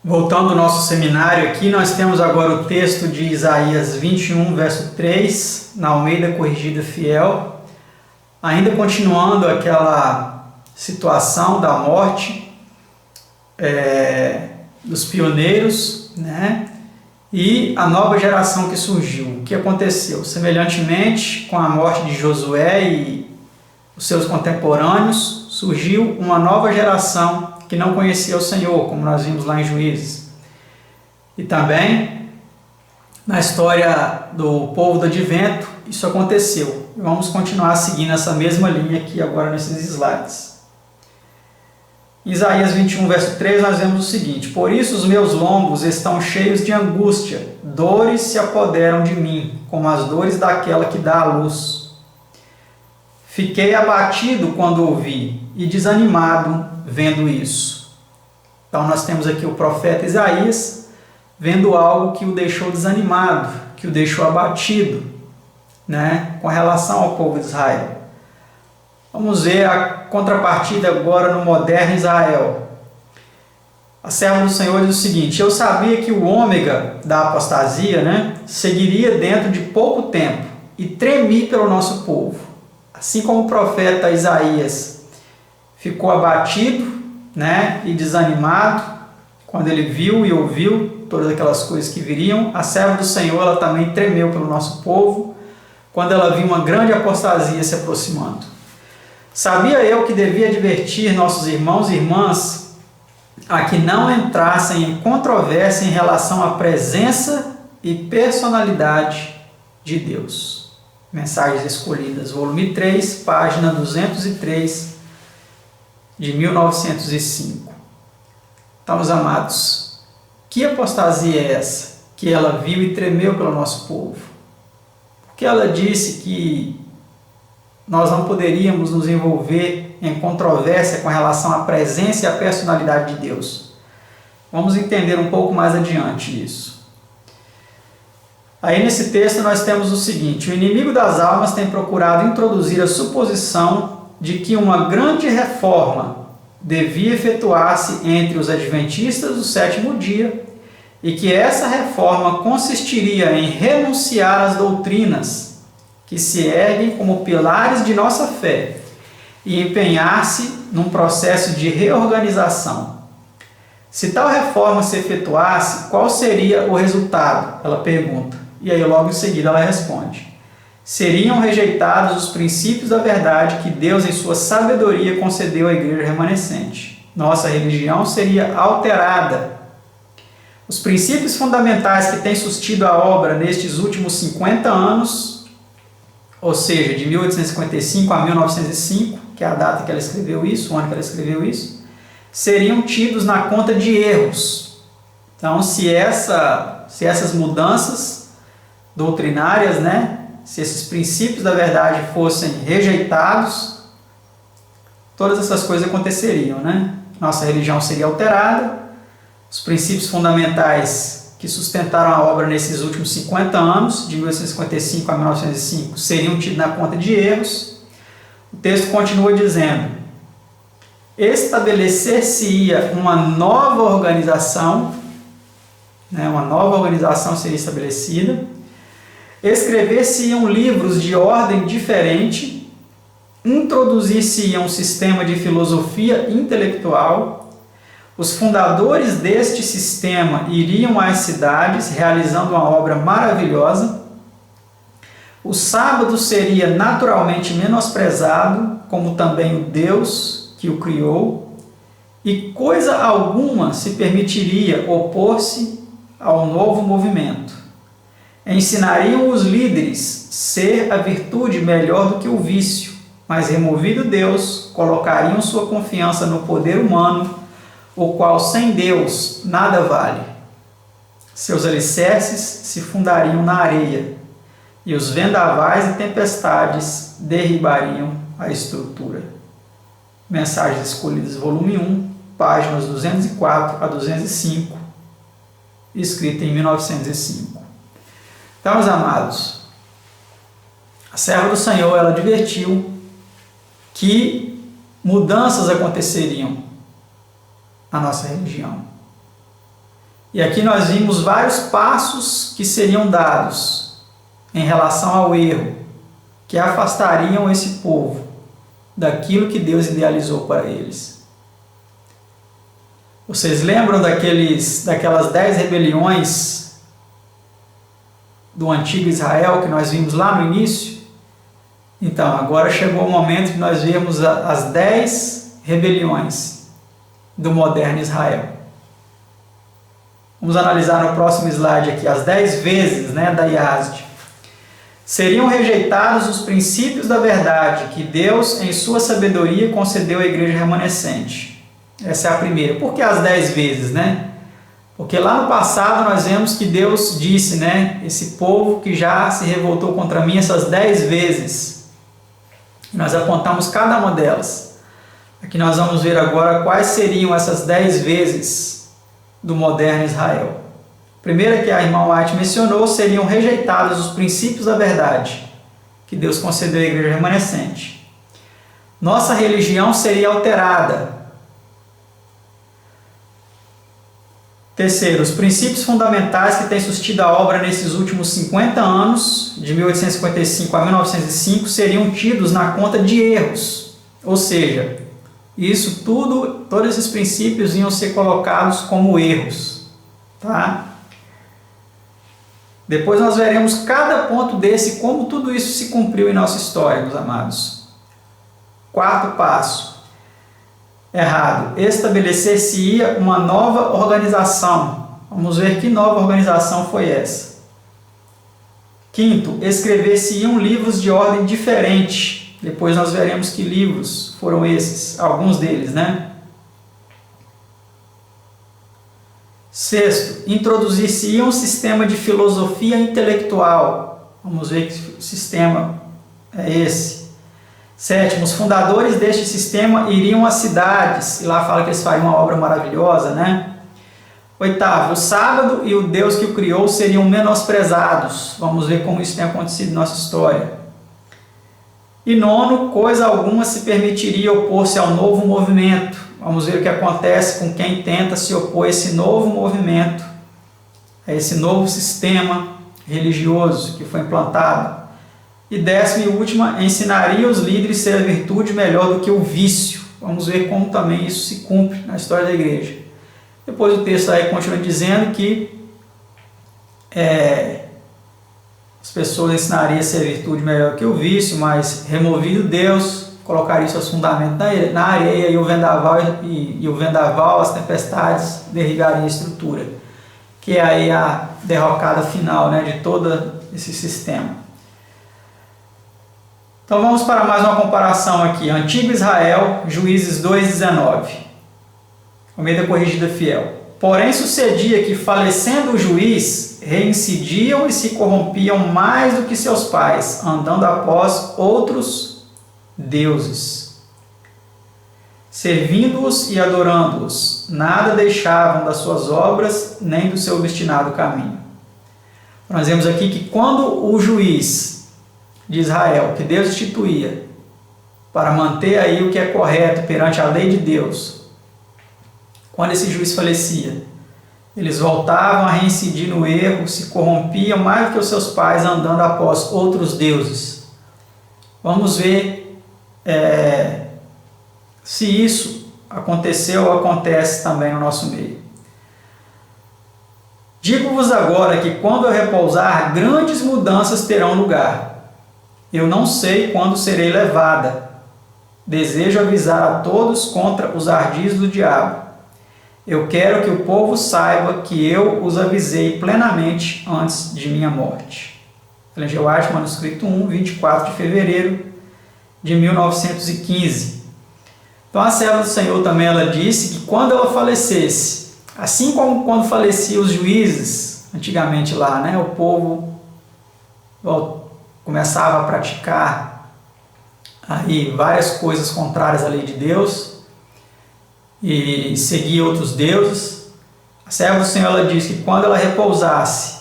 Voltando ao nosso seminário aqui, nós temos agora o texto de Isaías 21, verso 3, na Almeida Corrigida Fiel, ainda continuando aquela situação da morte dos pioneiros, né? E a nova geração que surgiu. O que aconteceu? Semelhantemente com a morte de Josué e os seus contemporâneos, surgiu uma nova geração que não conhecia o Senhor, como nós vimos lá em Juízes. E também, na história do povo do Advento, isso aconteceu. Vamos continuar seguindo essa mesma linha aqui agora nesses slides. Em Isaías 21, verso 3, nós vemos o seguinte: Por isso os meus lombos estão cheios de angústia, dores se apoderam de mim, como as dores daquela que dá à luz. Fiquei abatido quando ouvi e desanimado vendo isso. Então nós temos aqui o profeta Isaías vendo algo que o deixou desanimado, que o deixou abatido, né, com relação ao povo de Israel. Vamos ver a contrapartida agora no moderno Israel. A serva do Senhor diz o seguinte: Eu sabia que o ômega da apostasia, né, seguiria dentro de pouco tempo e tremi pelo nosso povo. Assim como o profeta Isaías ficou abatido, né, e desanimado quando ele viu e ouviu todas aquelas coisas que viriam, a serva do Senhor ela também tremeu pelo nosso povo quando ela viu uma grande apostasia se aproximando. Sabia eu que devia advertir nossos irmãos e irmãs a que não entrassem em controvérsia em relação à presença e personalidade de Deus. Mensagens Escolhidas, volume 3, página 203, de 1905. Então, meus amados, que apostasia é essa que ela viu e tremeu pelo nosso povo? Porque ela disse que nós não poderíamos nos envolver em controvérsia com relação à presença e à personalidade de Deus. Vamos entender um pouco mais adiante isso. Aí nesse texto nós temos o seguinte: o inimigo das almas tem procurado introduzir a suposição de que uma grande reforma devia efetuar-se entre os adventistas do sétimo dia e que essa reforma consistiria em renunciar às doutrinas que se erguem como pilares de nossa fé e empenhar-se num processo de reorganização. Se tal reforma se efetuasse, qual seria o resultado? Ela pergunta. E aí logo em seguida ela responde: seriam rejeitados os princípios da verdade que Deus em sua sabedoria concedeu à igreja remanescente. Nossa religião seria alterada. Os princípios fundamentais que têm sustido a obra nestes últimos 50 anos, ou seja, de 1855 a 1905, que é a data que ela escreveu isso, o ano que ela escreveu isso, seriam tidos na conta de erros. Então, se essas mudanças doutrinárias, né, se esses princípios da verdade fossem rejeitados, todas essas coisas aconteceriam, né? Nossa religião seria alterada, os princípios fundamentais que sustentaram a obra nesses últimos 50 anos, de 1855 a 1905, seriam tidos na conta de erros. O texto continua dizendo: estabelecer-se-ia uma nova organização, né, uma nova organização seria estabelecida, escrever-se-iam livros de ordem diferente, introduzir-se-ia um sistema de filosofia intelectual, os fundadores deste sistema iriam às cidades realizando uma obra maravilhosa, o sábado seria naturalmente menosprezado, como também o Deus que o criou, e coisa alguma se permitiria opor-se ao novo movimento. Ensinariam os líderes ser a virtude melhor do que o vício, mas removido Deus, colocariam sua confiança no poder humano, o qual sem Deus nada vale. Seus alicerces se fundariam na areia, e os vendavais e tempestades derribariam a estrutura. Mensagens Escolhidas, volume 1, páginas 204 a 205, escrita em 1905. Então, meus amados, a serva do Senhor, ela advertiu que mudanças aconteceriam na nossa religião. E aqui nós vimos vários passos que seriam dados em relação ao erro, que afastariam esse povo daquilo que Deus idealizou para eles. Vocês lembram daquelas 10 rebeliões do antigo Israel que nós vimos lá no início? Então, agora chegou o momento de nós vermos as 10 rebeliões do moderno Israel. Vamos analisar no próximo slide aqui, as 10 vezes, da Yazd. Seriam rejeitados os princípios da verdade que Deus, em sua sabedoria, concedeu à igreja remanescente. Essa é a primeira. Por que as 10 vezes, Porque lá no passado nós vemos que Deus disse, esse povo que já se revoltou contra mim essas 10 vezes. E nós apontamos cada uma delas. Aqui nós vamos ver agora quais seriam essas 10 vezes do moderno Israel. A primeira que a irmã White mencionou, seriam rejeitados os princípios da verdade que Deus concedeu à igreja remanescente. Nossa religião seria alterada. Terceiro, os princípios fundamentais que têm sustido a obra nesses últimos 50 anos, de 1855 a 1905, seriam tidos na conta de erros. Ou seja, isso tudo, todos esses princípios iam ser colocados como erros. Depois nós veremos cada ponto desse, como tudo isso se cumpriu em nossa história, meus amados. Quarto passo. Errado. Estabelecer-se-ia uma nova organização. Vamos ver que nova organização foi essa. Quinto, escrever-se-iam livros de ordem diferente. Depois nós veremos que livros foram esses, alguns deles, Sexto, introduzir-se-ia um sistema de filosofia intelectual. Vamos ver que sistema é esse. Sétimo, os fundadores deste sistema iriam às cidades, e lá fala que eles fariam uma obra maravilhosa, Oitavo, o sábado e o Deus que o criou seriam menosprezados. Vamos ver como isso tem acontecido em nossa história. E nono, coisa alguma se permitiria opor-se ao novo movimento. Vamos ver o que acontece com quem tenta se opor a esse novo movimento, a esse novo sistema religioso que foi implantado. E décima e última, ensinaria os líderes a ser a virtude melhor do que o vício. Vamos ver como também isso se cumpre na história da igreja. Depois o texto aí continua dizendo que as pessoas ensinariam a ser a virtude melhor do que o vício, mas removido Deus, colocaria seus fundamentos na areia e o vendaval, as tempestades, derribariam a estrutura. Que é aí a derrocada final de todo esse sistema. Então vamos para mais uma comparação aqui. Antigo Israel, Juízes 2:19. Almeida Corrigida Fiel. Porém sucedia que, falecendo o juiz, reincidiam e se corrompiam mais do que seus pais, andando após outros deuses, servindo-os e adorando-os. Nada deixavam das suas obras, nem do seu destinado caminho. Nós vemos aqui que quando o juiz de Israel, que Deus instituía para manter aí o que é correto perante a lei de Deus, quando esse juiz falecia, eles voltavam a reincidir no erro, se corrompiam mais do que os seus pais, andando após outros deuses. Vamos ver se isso aconteceu ou acontece também no nosso meio. Digo-vos agora que quando eu repousar, grandes mudanças terão lugar. Eu não sei quando serei levada. Desejo avisar a todos contra os ardis do diabo. Eu quero que o povo saiba que eu os avisei plenamente antes de minha morte. Ellen G. White, manuscrito 1, 24 de fevereiro de 1915. Então a serva do Senhor também ela disse que quando ela falecesse, assim como quando faleciam os juízes, antigamente lá, o povo começava a praticar aí várias coisas contrárias à lei de Deus e seguia outros deuses. A serva do Senhor ela disse que quando ela repousasse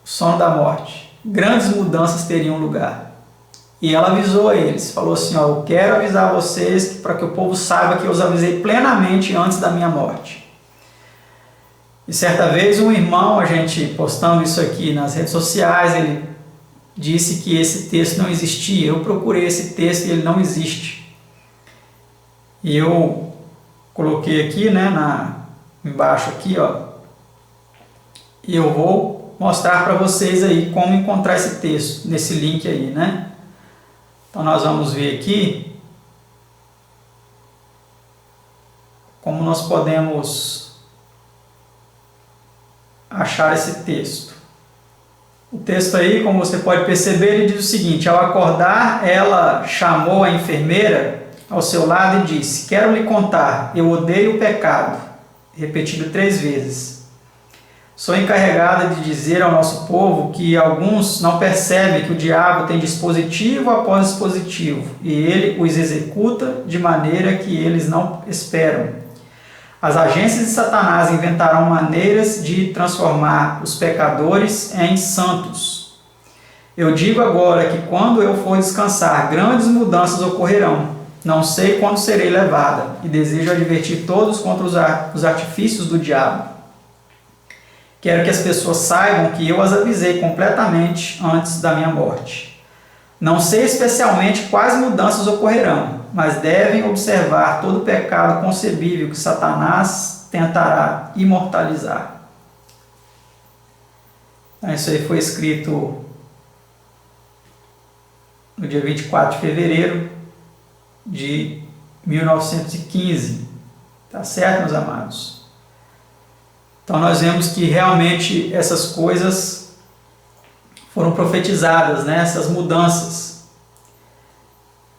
o sono da morte, grandes mudanças teriam lugar. E ela avisou a eles, falou assim, eu quero avisar vocês, para que o povo saiba que eu os avisei plenamente antes da minha morte. E certa vez um irmão, a gente postando isso aqui nas redes sociais, ele disse que esse texto não existia. Eu procurei esse texto e ele não existe. E eu coloquei aqui, né, embaixo aqui, ó, e eu vou mostrar para vocês aí como encontrar esse texto, nesse link aí, né? Então nós vamos ver aqui como nós podemos achar esse texto. O texto aí, como você pode perceber, ele diz o seguinte: ao acordar, ela chamou a enfermeira ao seu lado e disse: quero lhe contar, eu odeio o pecado. Repetido 3 vezes. Sou encarregada de dizer ao nosso povo que alguns não percebem que o diabo tem dispositivo após dispositivo e ele os executa de maneira que eles não esperam. As agências de Satanás inventarão maneiras de transformar os pecadores em santos. Eu digo agora que quando eu for descansar, grandes mudanças ocorrerão. Não sei quando serei levada e desejo advertir todos contra os artifícios do diabo. Quero que as pessoas saibam que eu as avisei completamente antes da minha morte. Não sei especialmente quais mudanças ocorrerão, mas devem observar todo o pecado concebível que Satanás tentará imortalizar. Isso aí foi escrito no dia 24 de fevereiro de 1915. Tá certo, meus amados? Então nós vemos que realmente essas coisas foram profetizadas, né? Essas mudanças.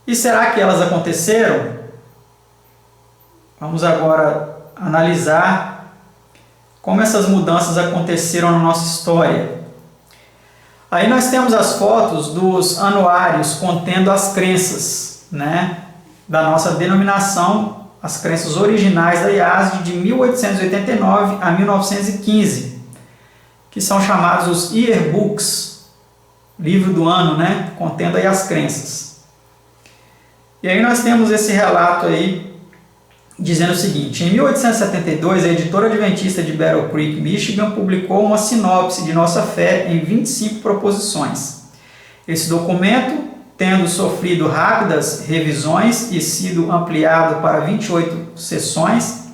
E será que elas aconteceram? Vamos agora analisar como essas mudanças aconteceram na nossa história. Aí nós temos as fotos dos anuários contendo as crenças, né, da nossa denominação, as crenças originais da IASD de 1889 a 1915, que são chamados os yearbooks, livro do ano, né, contendo aí as crenças. E aí nós temos esse relato aí dizendo o seguinte: em 1872, a editora adventista de Battle Creek, Michigan, publicou uma sinopse de nossa fé em 25 proposições. Esse documento, tendo sofrido rápidas revisões e sido ampliado para 28 seções,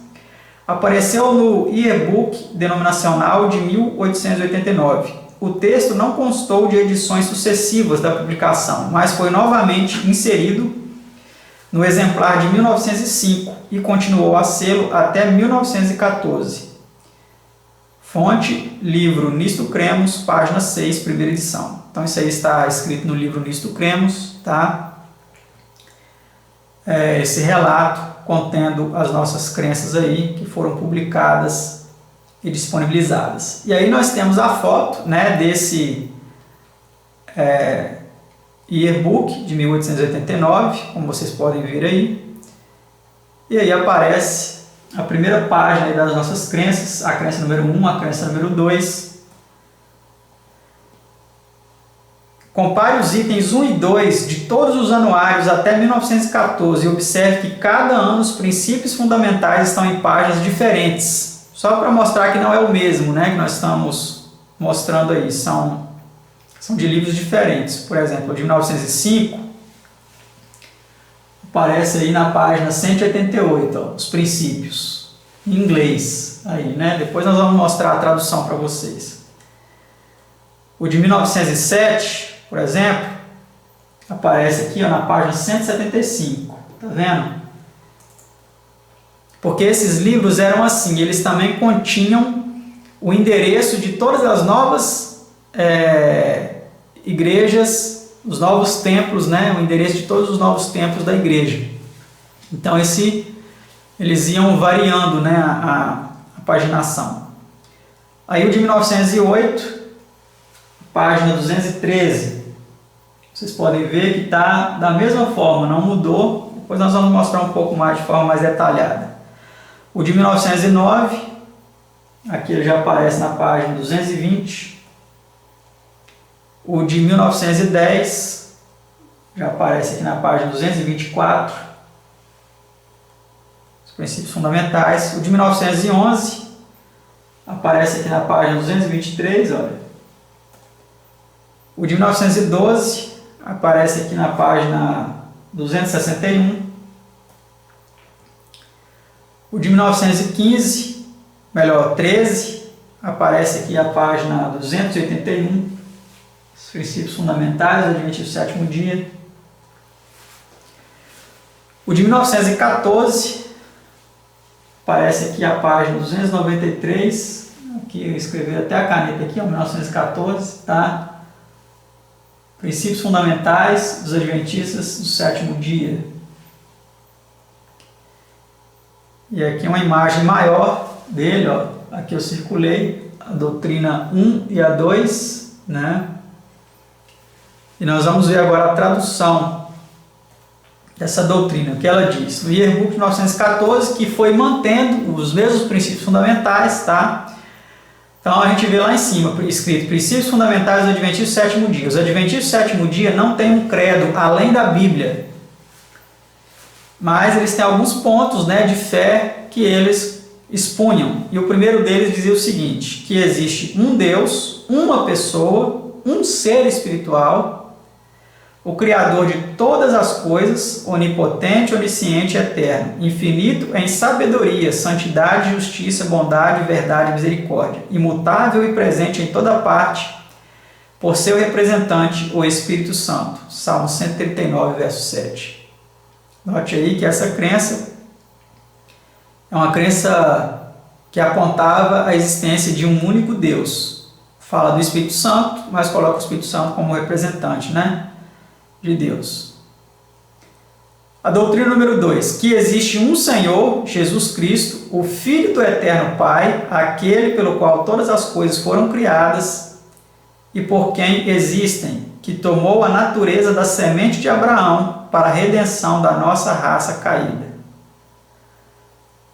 apareceu no Yearbook denominacional de 1889. O texto não constou de edições sucessivas da publicação, mas foi novamente inserido no exemplar de 1905 e continuou a sê-lo até 1914. Fonte, livro Nisto Cremos, página 6, primeira edição. Então isso aí está escrito no livro Nisto Cremos, tá? Esse relato contendo as nossas crenças aí, que foram publicadas e disponibilizadas. E aí nós temos a foto, né, desse Yearbook de 1889, como vocês podem ver aí. E aí aparece a primeira página aí das nossas crenças, a crença número 1, a crença número 2. Compare os itens 1 e 2 de todos os anuários até 1914 e observe que cada ano os princípios fundamentais estão em páginas diferentes. Só para mostrar que não é o mesmo, né, que nós estamos mostrando aí. São de livros diferentes. Por exemplo, o de 1905 aparece aí na página 188, ó, os princípios, em inglês. Aí, né? Depois nós vamos mostrar a tradução para vocês. O de 1907, por exemplo, aparece aqui, ó, na página 175. Tá vendo? Porque esses livros eram assim, eles também continham o endereço de todas as novas igrejas, os novos templos, né? O endereço de todos os novos templos da igreja. Então eles iam variando, né, a paginação. Aí o de 1908, página 213, vocês podem ver que está da mesma forma, não mudou. Depois nós vamos mostrar um pouco mais de forma mais detalhada. O de 1909, aqui ele já aparece na página 220. O de 1910 já aparece aqui na página 224. Os princípios fundamentais. O de 1911 aparece aqui na página 223, olha. O de 1912 aparece aqui na página 261. O de 1915, melhor, 13, aparece aqui a página 281, os princípios fundamentais do Adventismo do Sétimo Dia. O de 1914, aparece aqui a página 293, aqui eu escrevi até a caneta aqui, 1914, tá? Princípios fundamentais dos Adventistas do Sétimo Dia. E aqui uma imagem maior dele, ó. Aqui eu circulei a doutrina 1 e a 2, né? E nós vamos ver agora a tradução dessa doutrina, o que ela diz. No Yearbook de 1914, que foi mantendo os mesmos princípios fundamentais, tá? Então a gente vê lá em cima, escrito, princípios fundamentais do Adventismo do Sétimo Dia. Os Adventistas do Sétimo Dia não têm um credo além da Bíblia, mas eles têm alguns pontos, né, de fé que eles expunham. E o primeiro deles dizia o seguinte, que existe um Deus, uma pessoa, um ser espiritual, o Criador de todas as coisas, onipotente, onisciente e eterno, infinito em sabedoria, santidade, justiça, bondade, verdade e misericórdia, imutável e presente em toda parte, por seu representante, o Espírito Santo. Salmo 139, verso 7. Note aí que essa crença é uma crença que apontava a existência de um único Deus. Fala do Espírito Santo, mas coloca o Espírito Santo como representante, né, de Deus. A doutrina número 2, que existe um Senhor, Jesus Cristo, o Filho do Eterno Pai, aquele pelo qual todas as coisas foram criadas e por quem existem, que tomou a natureza da semente de Abraão para a redenção da nossa raça caída.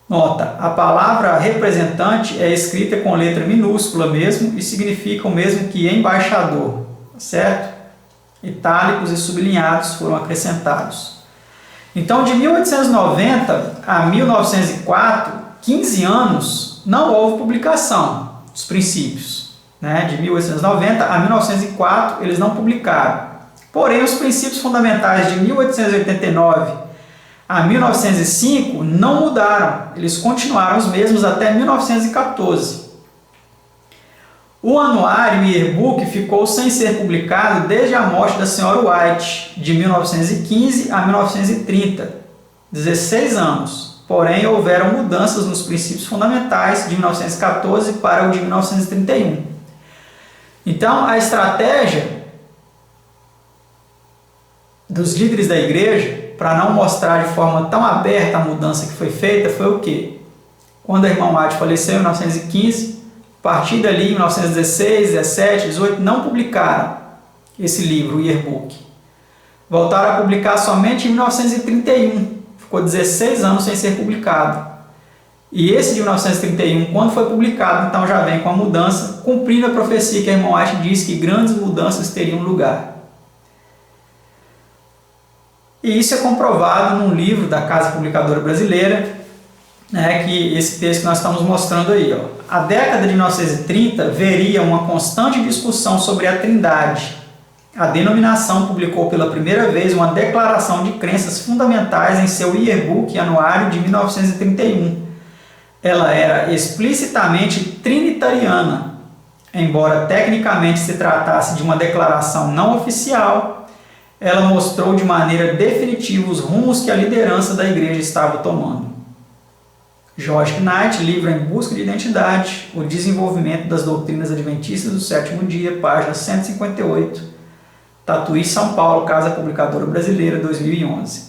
Nota, a palavra representante é escrita com letra minúscula mesmo e significa o mesmo que embaixador, certo? Itálicos e sublinhados foram acrescentados. Então, de 1890 a 1904, 15 anos, não houve publicação dos princípios. Né? De 1890 a 1904, eles não publicaram. Porém, os princípios fundamentais de 1889 a 1905 não mudaram. Eles continuaram os mesmos até 1914. O anuário e Yearbook ficou sem ser publicado desde a morte da senhora White, de 1915 a 1930, 16 anos. Porém, houveram mudanças nos princípios fundamentais de 1914 para o de 1931. Então, a estratégia dos líderes da igreja, para não mostrar de forma tão aberta a mudança que foi feita, foi o quê? Quando a irmã White faleceu em 1915, a partir dali, em 1916, 17, 18, não publicaram esse livro, o Yearbook. Voltaram a publicar somente em 1931. Ficou 16 anos sem ser publicado. E esse de 1931, quando foi publicado, então já vem com a mudança, cumprindo a profecia que a irmã White diz que grandes mudanças teriam lugar. E isso é comprovado num livro da Casa Publicadora Brasileira, né, que esse texto que nós estamos mostrando aí. Ó. A década de 1930 veria uma constante discussão sobre a Trindade. A denominação publicou pela primeira vez uma declaração de crenças fundamentais em seu Yearbook anuário de 1931. Ela era explicitamente trinitariana, embora tecnicamente se tratasse de uma declaração não oficial. Ela mostrou de maneira definitiva os rumos que a liderança da igreja estava tomando. George Knight, livro Em Busca de Identidade, o desenvolvimento das doutrinas adventistas do sétimo dia, página 158, Tatuí, São Paulo, Casa Publicadora Brasileira, 2011.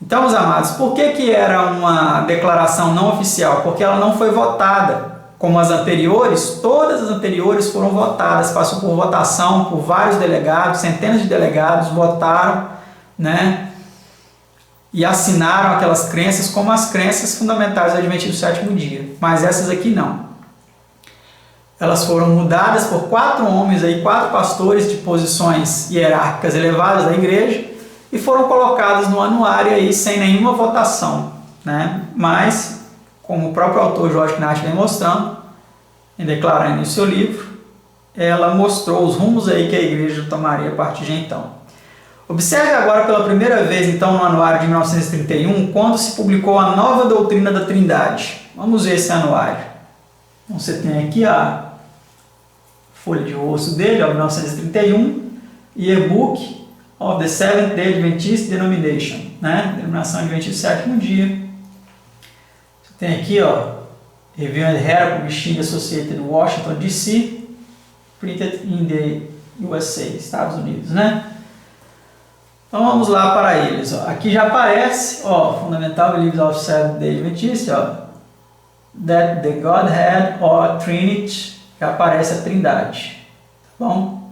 Então, meus amados, por que era uma declaração não oficial? Porque ela não foi votada. Como as anteriores, todas as anteriores foram votadas, passou por votação por vários delegados, centenas de delegados votaram, né? E assinaram aquelas crenças como as crenças fundamentais do Adventismo do sétimo dia. Mas essas aqui não. Elas foram mudadas por 4 homens, 4 pastores de posições hierárquicas elevadas da igreja e foram colocadas no anuário aí sem nenhuma votação, né? Mas como o próprio autor George Knight vem mostrando, em declarando em seu livro, ela mostrou os rumos aí que a igreja tomaria a partir de então. Observe agora pela primeira vez, então, no anuário de 1931, quando se publicou a Nova Doutrina da Trindade. Vamos ver esse anuário. Então, você tem aqui a folha de osso dele, 1931, Yearbook of the Seventh-day Adventist Denomination, né? Denominação Adventista Sétimo Dia. Você tem aqui, Review and Herald Publishing Associated Washington, D.C., printed in the USA, Estados Unidos, né? Então vamos lá para eles. Aqui já aparece, Fundamental Beliefs of Seventh-day Adventist, that the Godhead or Trinity, já aparece a Trindade, tá bom?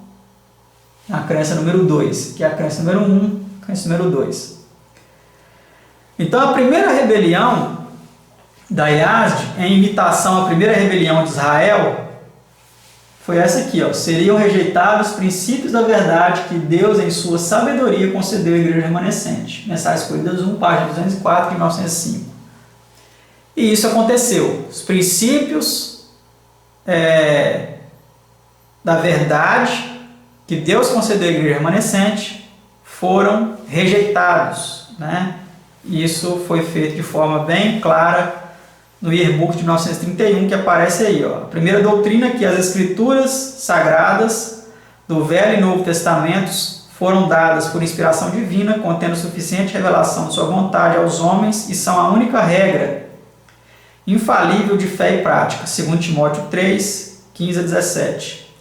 A crença número 2, que é a crença número 1, a crença número 2. Então a primeira rebelião da Yazd, em imitação à primeira rebelião de Israel, foi essa aqui, seriam rejeitados os princípios da verdade que Deus, em sua sabedoria, concedeu à igreja remanescente. Mensagens Corridas 1, página 204, de 1905. E isso aconteceu. Os princípios da verdade que Deus concedeu à igreja remanescente foram rejeitados, né? E isso foi feito de forma bem clara no Yearbook de 1931, que aparece aí. A primeira doutrina que as escrituras sagradas do Velho e Novo Testamentos foram dadas por inspiração divina, contendo suficiente revelação de sua vontade aos homens e são a única regra infalível de fé e prática, segundo Timóteo 3, 15 a 17.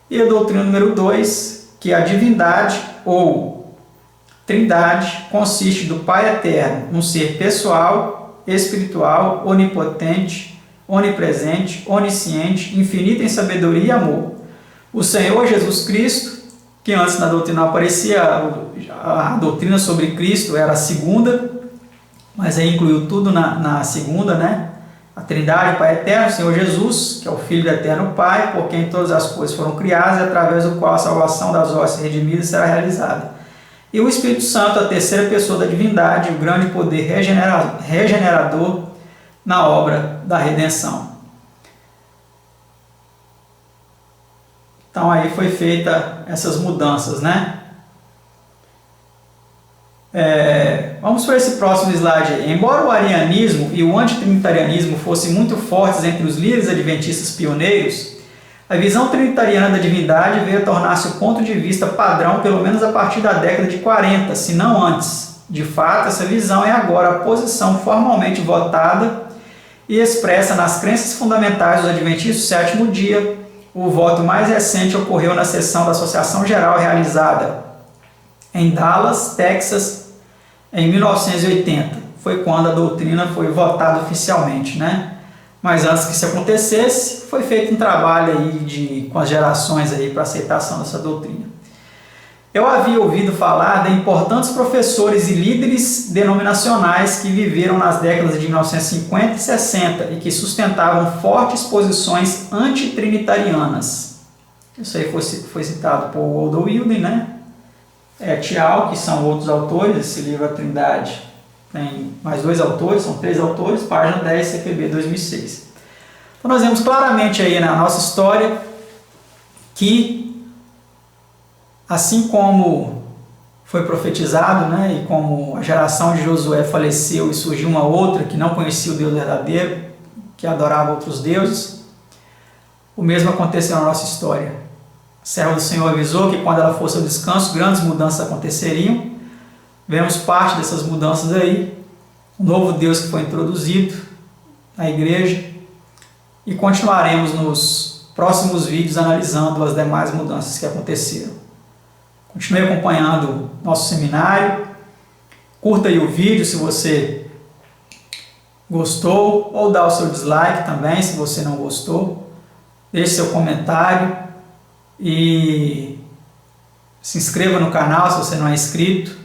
E a doutrina número 2, que a divindade ou trindade consiste do Pai Eterno, um ser pessoal, espiritual, onipotente, onipresente, onisciente, infinito em sabedoria e amor. O Senhor Jesus Cristo, que antes na doutrina não aparecia, a doutrina sobre Cristo era a segunda, mas aí incluiu tudo na segunda, né? A Trindade, o Pai Eterno, o Senhor Jesus, que é o Filho do Eterno Pai, por quem todas as coisas foram criadas e através do qual a salvação das hostes redimidas será realizada. E o Espírito Santo, a terceira pessoa da divindade, o grande poder regenerador na obra da redenção. Então aí foi feita essas mudanças, né? Vamos para esse próximo slide aí. Embora o arianismo e o antitrinitarianismo fossem muito fortes entre os líderes adventistas pioneiros, a visão trinitariana da divindade veio a tornar-se o ponto de vista padrão pelo menos a partir da década de 40, se não antes. De fato, essa visão é agora a posição formalmente votada e expressa nas crenças fundamentais dos adventistas do sétimo dia. O voto mais recente ocorreu na sessão da Associação Geral realizada em Dallas, Texas, em 1980. Foi quando a doutrina foi votada oficialmente, né? Mas antes que isso acontecesse, foi feito um trabalho aí com as gerações aí para aceitação dessa doutrina. Eu havia ouvido falar de importantes professores e líderes denominacionais que viveram nas décadas de 1950 e 60 e que sustentavam fortes posições antitrinitarianas. Isso aí foi citado por Waldo Wilden, né? Tial, que são outros autores, esse livro A Trindade. Tem mais 2 autores, são 3 autores, página 10, CPB 2006. Então nós vemos claramente aí na nossa história que, assim como foi profetizado, né, e como a geração de Josué faleceu e surgiu uma outra que não conhecia o Deus verdadeiro, que adorava outros deuses, o mesmo aconteceu na nossa história. A serva do Senhor avisou que quando ela fosse ao descanso, grandes mudanças aconteceriam. Vemos parte dessas mudanças aí, um novo Deus que foi introduzido na igreja, e continuaremos nos próximos vídeos analisando as demais mudanças que aconteceram. Continue acompanhando nosso seminário, curta aí o vídeo se você gostou, ou dá o seu dislike também se você não gostou, deixe seu comentário e se inscreva no canal se você não é inscrito.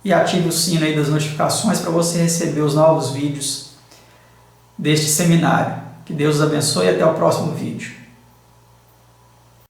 E ative o sino aí das notificações para você receber os novos vídeos deste seminário. Que Deus os abençoe e até o próximo vídeo.